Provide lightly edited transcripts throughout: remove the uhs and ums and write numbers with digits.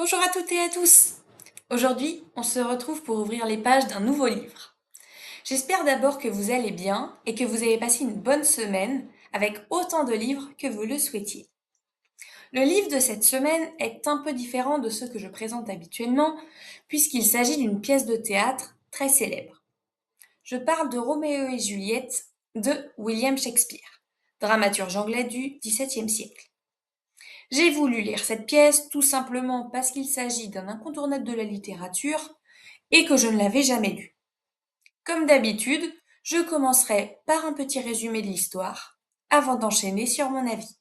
Bonjour à toutes et à tous. Aujourd'hui, on se retrouve pour ouvrir les pages d'un nouveau livre. J'espère d'abord que vous allez bien et que vous avez passé une bonne semaine avec autant de livres que vous le souhaitiez. Le livre de cette semaine est un peu différent de ceux que je présente habituellement puisqu'il s'agit d'une pièce de théâtre très célèbre. Je parle de Roméo et Juliette de William Shakespeare, dramaturge anglais du XVIIe siècle. J'ai voulu lire cette pièce tout simplement parce qu'il s'agit d'un incontournable de la littérature et que je ne l'avais jamais lue. Comme d'habitude, je commencerai par un petit résumé de l'histoire avant d'enchaîner sur mon avis.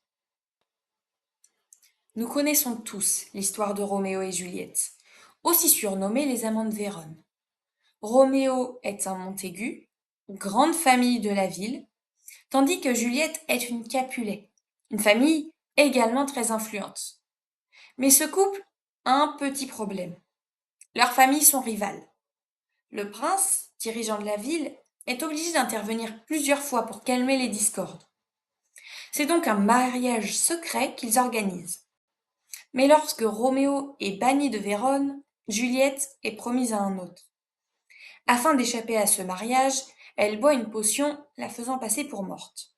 Nous connaissons tous l'histoire de Roméo et Juliette, aussi surnommés les amants de Vérone. Roméo est un Montaigu, grande famille de la ville, tandis que Juliette est une Capulet, une famille également très influente. Mais ce couple a un petit problème. Leurs familles sont rivales. Le prince, dirigeant de la ville, est obligé d'intervenir plusieurs fois pour calmer les discordes. C'est donc un mariage secret qu'ils organisent. Mais lorsque Roméo est banni de Vérone, Juliette est promise à un autre. Afin d'échapper à ce mariage, elle boit une potion la faisant passer pour morte.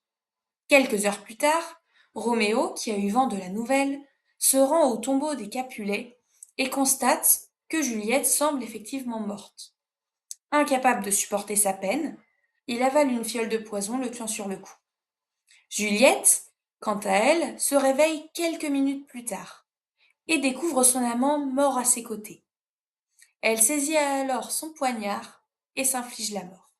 Quelques heures plus tard, Roméo, qui a eu vent de la nouvelle, se rend au tombeau des Capulets et constate que Juliette semble effectivement morte. Incapable de supporter sa peine, il avale une fiole de poison le tuant sur le coup. Juliette, quant à elle, se réveille quelques minutes plus tard et découvre son amant mort à ses côtés. Elle saisit alors son poignard et s'inflige la mort.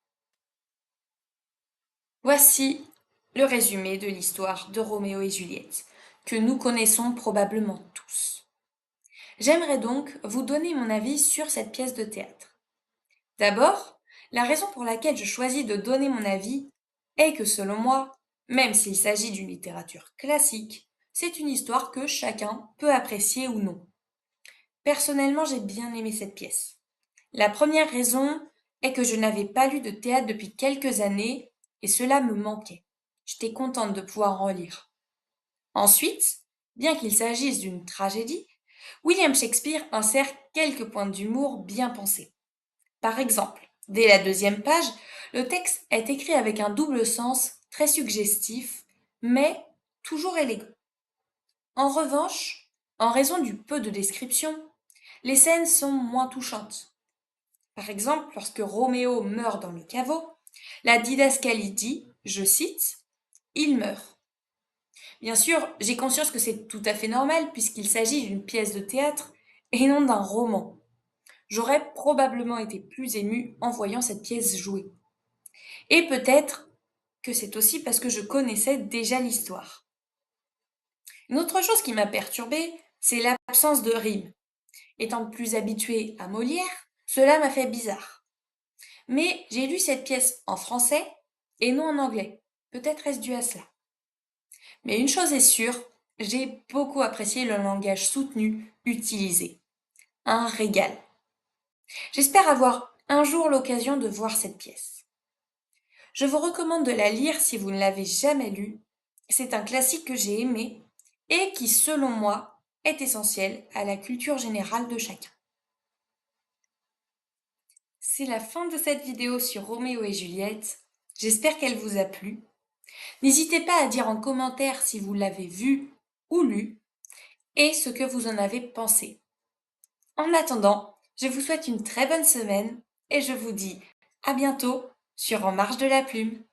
Voici le résumé de l'histoire de Roméo et Juliette, que nous connaissons probablement tous. J'aimerais donc vous donner mon avis sur cette pièce de théâtre. D'abord, la raison pour laquelle je choisis de donner mon avis est que selon moi, même s'il s'agit d'une littérature classique, c'est une histoire que chacun peut apprécier ou non. Personnellement, j'ai bien aimé cette pièce. La première raison est que je n'avais pas lu de théâtre depuis quelques années et cela me manquait. J'étais contente de pouvoir en lire. Ensuite, bien qu'il s'agisse d'une tragédie, William Shakespeare insère quelques points d'humour bien pensés. Par exemple, dès la deuxième page, le texte est écrit avec un double sens très suggestif, mais toujours élégant. En revanche, en raison du peu de description, les scènes sont moins touchantes. Par exemple, lorsque Roméo meurt dans le caveau, la didascalie dit, je cite, il meurt. Bien sûr, j'ai conscience que c'est tout à fait normal puisqu'il s'agit d'une pièce de théâtre et non d'un roman. J'aurais probablement été plus émue en voyant cette pièce jouer. Et peut-être que c'est aussi parce que je connaissais déjà l'histoire. Une autre chose qui m'a perturbée, c'est l'absence de rime. Étant plus habituée à Molière, cela m'a fait bizarre. Mais j'ai lu cette pièce en français et non en anglais. Peut-être est-ce dû à cela. Mais une chose est sûre, j'ai beaucoup apprécié le langage soutenu utilisé. Un régal. J'espère avoir un jour l'occasion de voir cette pièce. Je vous recommande de la lire si vous ne l'avez jamais lue. C'est un classique que j'ai aimé et qui, selon moi, est essentiel à la culture générale de chacun. C'est la fin de cette vidéo sur Roméo et Juliette. J'espère qu'elle vous a plu. N'hésitez pas à dire en commentaire si vous l'avez vu ou lu et ce que vous en avez pensé. En attendant, je vous souhaite une très bonne semaine et je vous dis à bientôt sur En marche de la plume.